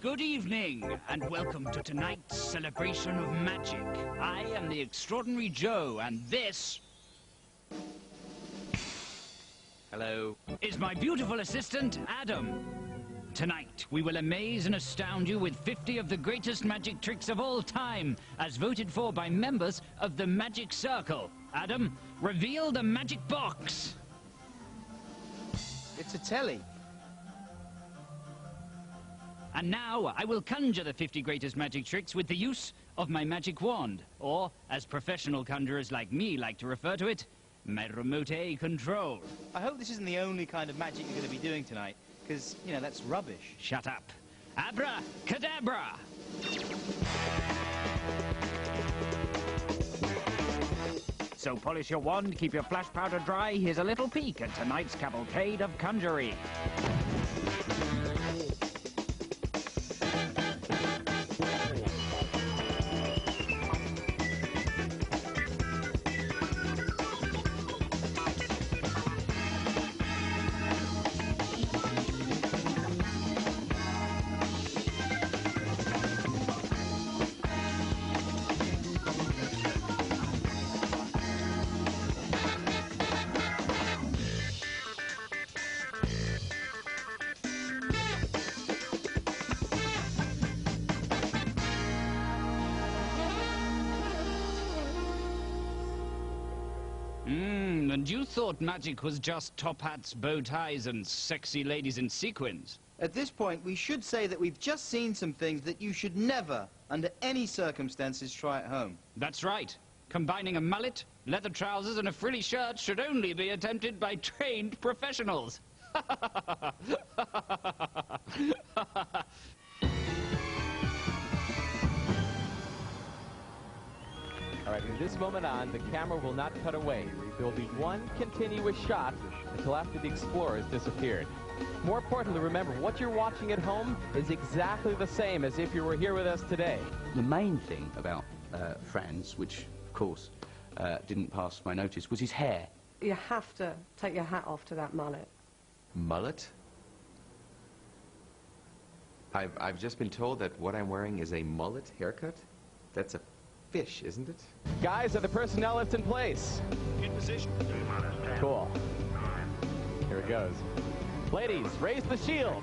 Good evening, and welcome to tonight's celebration of magic. I am the Extraordinary Joe, and this... Hello. ...is my beautiful assistant, Adam. Tonight, we will amaze and astound you with 50 of the greatest magic tricks of all time, as voted for by members of the Magic Circle. Adam, reveal the magic box. It's a telly. And now, I will conjure the 50 greatest magic tricks with the use of my magic wand, or, as professional conjurers like me like to refer to it, my remote A control. I hope this isn't the only kind of magic you're going to be doing tonight, because, you know, that's rubbish. Shut up. Abracadabra! So polish your wand, keep your flash powder dry. Here's a little peek at tonight's cavalcade of conjury. And you thought magic was just top hats, bow ties, and sexy ladies in sequins? At this point, we should say that we've just seen some things that you should never, under any circumstances, try at home. That's right. Combining a mullet, leather trousers, and a frilly shirt should only be attempted by trained professionals. All right, from this moment on, the camera will not cut away. There will be one continuous shot until after the explorer has disappeared. More importantly, remember, what you're watching at home is exactly the same as if you were here with us today. The main thing about Franz, which, of course, didn't pass my notice, was his hair. You have to take your hat off to that mullet. Mullet? I've just been told that what I'm wearing is a mullet haircut. That's a fish, isn't it? Guys, are the personnel lifts in place? In position. Cool. Here it goes. Ladies, raise the shield.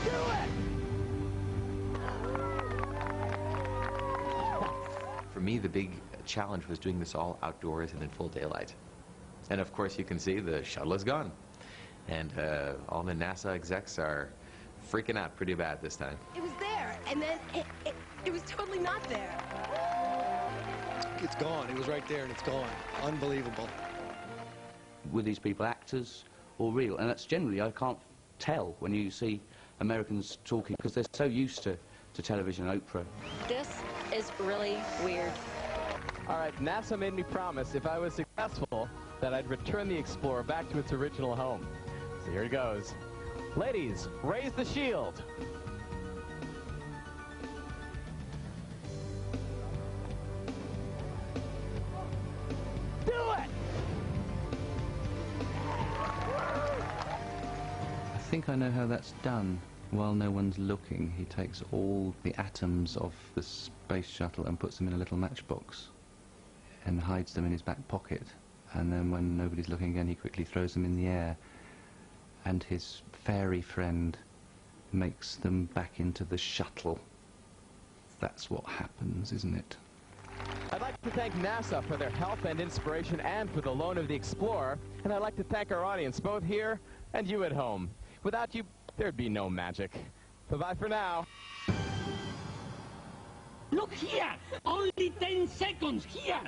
Do it! For me, the big challenge was doing this all outdoors and in full daylight. And of course, you can see the shuttle is gone. And all the NASA execs are freaking out pretty bad this time. It was there, and then it was totally not there. It's gone. It was right there, and it's gone. Unbelievable. Were these people actors or real? And that's generally, I can't tell when you see Americans talking, because they're so used to television and Oprah. This is really weird. All right, NASA made me promise if I was successful that I'd return the Explorer back to its original home. So here it goes. Ladies, raise the shield. Do it! I think I know how that's done. While no one's looking, he takes all the atoms of the space shuttle and puts them in a little matchbox and hides them in his back pocket. And then when nobody's looking again, he quickly throws them in the air. And his fairy friend makes them back into the shuttle. That's what happens, isn't it? I'd like to thank NASA for their help and inspiration and for the loan of the Explorer. And I'd like to thank our audience, both here and you at home. Without you, there'd be no magic. Bye-bye for now. Look here! Only 10 seconds! Here!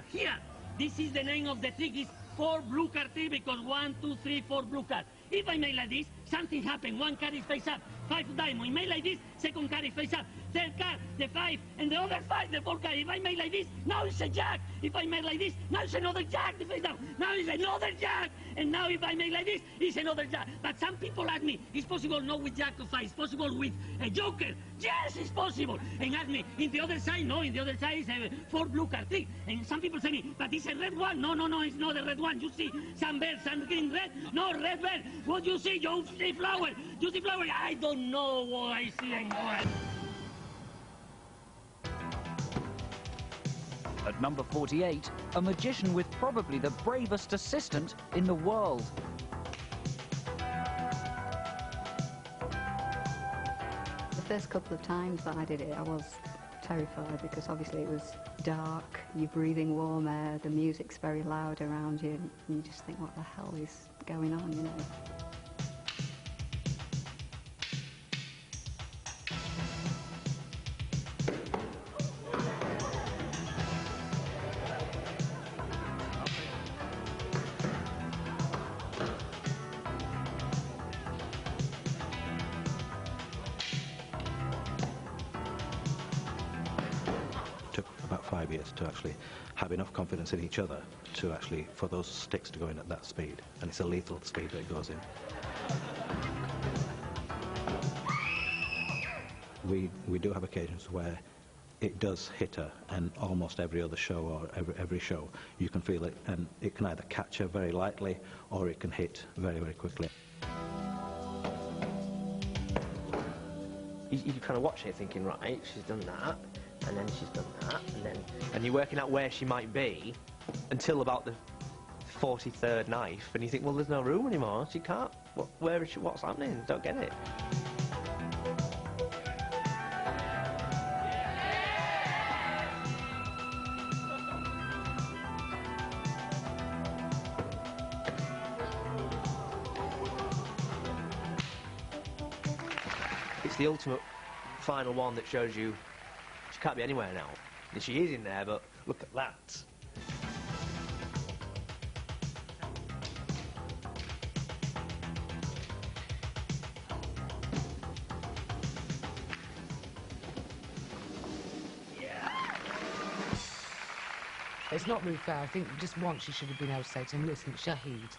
This is the name of the trick. It's 4 blue cards because 1, 2, 3, 4 blue cards. If I make like this, something happened. One card is face up, 5 of diamond. He made like this, second card is face up. Third card, the 5, and the other 5, the 4 card. If I make like this, now it's a jack. If I make like this, now it's another jack, the face down. Now it's another jack. And now if I make like this, it's another jack. But some people ask me, it's possible not with jack of 5, it's possible with a joker. Yes, it's possible. And ask me, in the other side, no, in the other side is a 4 blue card trick. And some people say me, but it's a red one. No, no, no, it's not a red one. You see some bird, some green red. No, red bird. What you see? You see flower. You see flower. I don't know what I see anymore. At number 48, a magician with probably the bravest assistant in the world. The first couple of times that I did it, I was terrified because obviously it was dark, you're breathing warm air, the music's very loud around you, and you just think, what the hell is going on, you know? Took about 5 years to actually have enough confidence in each other to actually, for those sticks to go in at that speed. And it's a lethal speed that it goes in. We do have occasions where it does hit her, and almost every other show or every show you can feel it, and it can either catch her very lightly or it can hit very, very quickly. You kind of watch it thinking, right, she's done that, and then she's done that, and you're working out where she might be until about the 43rd knife, and you think, well, there's no room anymore. She can't. Where is she? What's happening? Don't get it. It's the ultimate final one that shows you she can't be anywhere now. And she is in there, but look at that. It's not really fair. I think just once you should have been able to say to him, listen, Shahid,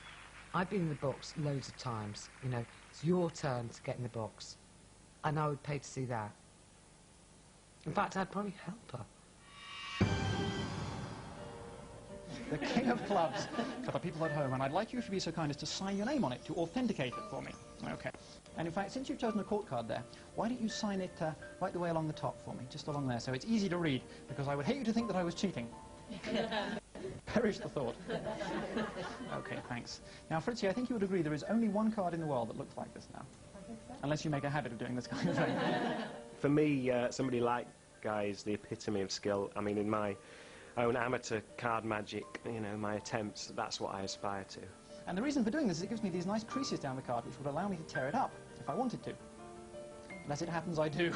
I've been in the box loads of times. You know, it's your turn to get in the box. And I would pay to see that. In fact, I'd probably help her. The King of Clubs for the people at home, and I'd like you to be so kind as to sign your name on it to authenticate it for me. Okay. And in fact, since you've chosen a court card there, why don't you sign it right the way along the top for me, just along there, so it's easy to read, because I would hate you to think that I was cheating. Perish the thought. Okay, thanks. Now, Fritzi, I think you would agree there is only one card in the world that looks like this now. Unless you make a habit of doing this kind of thing. For me, somebody like Guy is the epitome of skill. I mean, in my own amateur card magic, you know, my attempts, that's what I aspire to. And the reason for doing this is it gives me these nice creases down the card which would allow me to tear it up if I wanted to. As it happens, I do.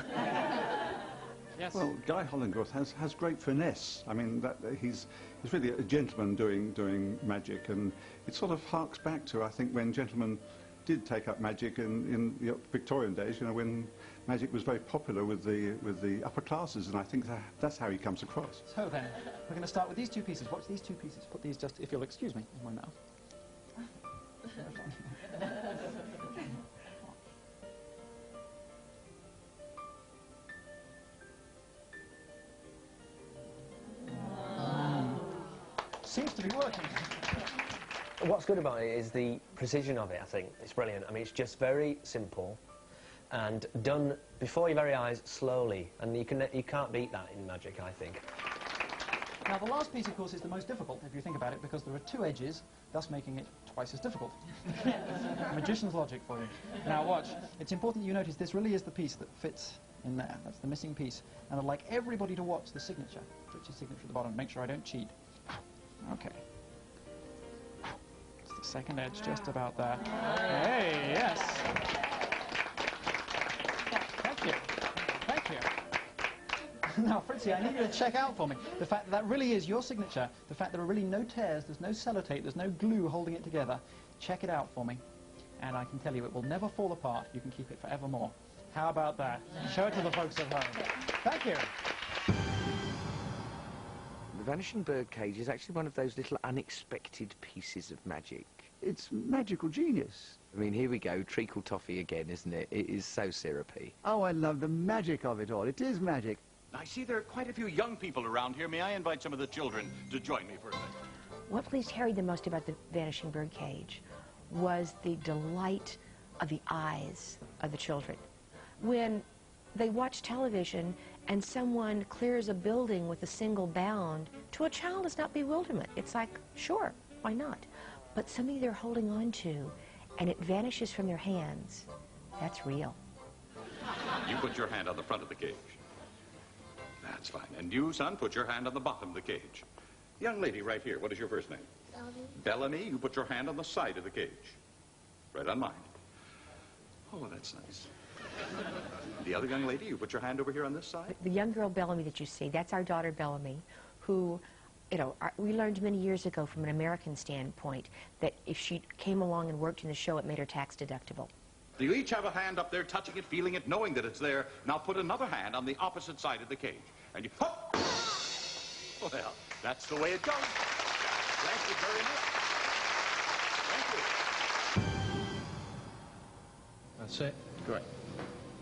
Yes. Well, Guy Hollingworth has great finesse. I mean, he's really a gentleman doing magic, and it sort of harks back to, I think, when gentlemen did take up magic in the Victorian days, you know, when magic was very popular with the upper classes, and I think that's how he comes across. So then, we're going to start with these two pieces. Watch these two pieces. Put these just, if you'll excuse me, in my mouth. Seems to be working. What's good about it is the precision of it, I think. It's brilliant. I mean, it's just very simple and done before your very eyes, slowly. And you can't beat that in magic, I think. Now, the last piece, of course, is the most difficult, if you think about it, because there are two edges, thus making it twice as difficult. Magician's logic for you. Now, watch. It's important that you notice this really is the piece that fits in there. That's the missing piece. And I'd like everybody to watch the signature. Put your signature at the bottom. Make sure I don't cheat. Okay. It's the second edge, just about there. Hey, yes. Thank you. Thank you. Now, Fritzi, I need you to check out for me the fact that really is your signature, the fact there are really no tears, there's no sellotape, there's no glue holding it together. Check it out for me. and I can tell you it will never fall apart. You can keep it forevermore. How about that? Show it to the folks at home. Thank you. The vanishing bird cage is actually one of those little unexpected pieces of magic. It's magical genius. I mean, here we go, treacle toffee again, isn't it? It is so syrupy. Oh, I love the magic of it all. It is magic. I see there are quite a few young people around here. May I invite some of the children to join me for a minute? What pleased Harry the most about the vanishing bird cage was the delight of the eyes of the children. When they watch television and someone clears a building with a single bound, to a child it's not bewilderment. It's like, sure, why not? But something they're holding on to and it vanishes from their hands, that's real. You put your hand on the front of the cage. That's fine. And you, son, put your hand on the bottom of the cage. Young lady right here, what is your first name? Bellamy. Bellamy, you put your hand on the side of the cage. Right on mine. Oh, that's nice. The other young lady, you put your hand over here on this side? The young girl Bellamy that you see, that's our daughter Bellamy, who, you know, we learned many years ago from an American standpoint that if she came along and worked in the show, it made her tax deductible. Do you each have a hand up there, touching it, feeling it, knowing that it's there? Now put another hand on the opposite side of the cage. And you... Hop! Well, that's the way it goes. Thank you very much. Thank you. That's it. Great.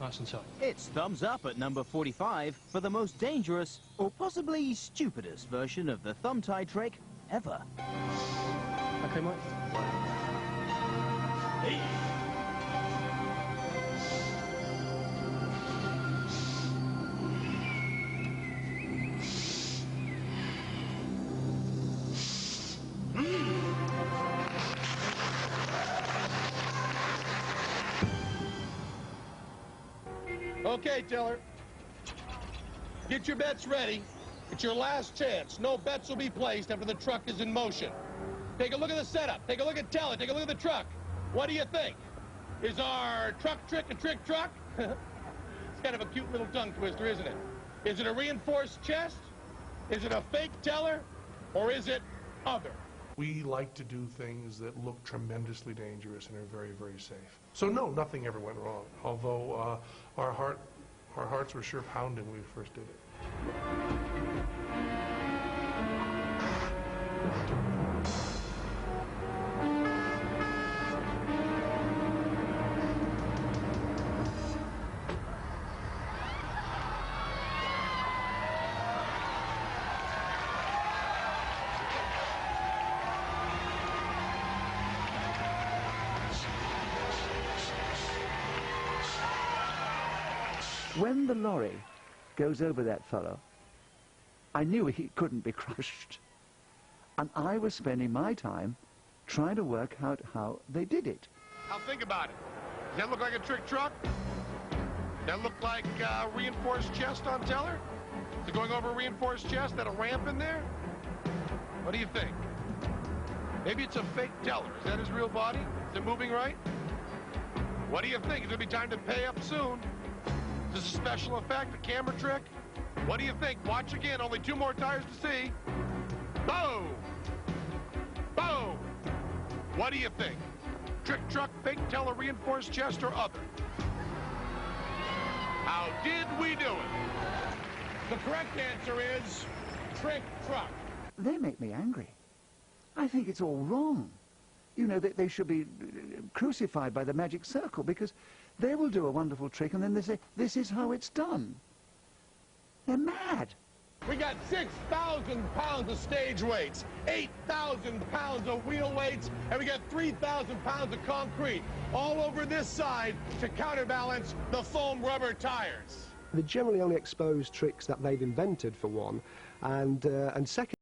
Nice and tight. It's thumbs up at number 45 for the most dangerous or possibly stupidest version of the thumb tie trick ever. Okay, Mike. Hey. Okay, Teller. Get your bets ready. It's your last chance. No bets will be placed after the truck is in motion. Take a look at the setup. Take a look at Teller. Take a look at the truck. What do you think? Is our truck trick a trick truck? It's kind of a cute little tongue twister, isn't it? Is it a reinforced chest? Is it a fake Teller? Or is it other? We like to do things that look tremendously dangerous and are very, very safe. So no, nothing ever went wrong, although our hearts were sure pounding when we first did it. When the lorry goes over that fellow, I knew he couldn't be crushed. And I was spending my time trying to work out how they did it. Now think about it. Does that look like a trick truck? Does that look like a reinforced chest on Teller? Is it going over a reinforced chest? That a ramp in there? What do you think? Maybe it's a fake Teller. Is that his real body? Is it moving right? What do you think? It's going to be time to pay up soon. Is this a special effect, a camera trick? What do you think? Watch again. Only 2 more tires to see. Boom! Boom! What do you think? Trick truck, fake Teller, reinforced chest, or other? How did we do it? The correct answer is trick truck. They make me angry. I think it's all wrong. You know, that they should be crucified by the magic circle, because they will do a wonderful trick and then they say, this is how it's done. They're mad. We got 6,000 pounds of stage weights, 8,000 pounds of wheel weights, and we got 3,000 pounds of concrete all over this side to counterbalance the foam rubber tires. They generally only expose tricks that they've invented, for one, and second,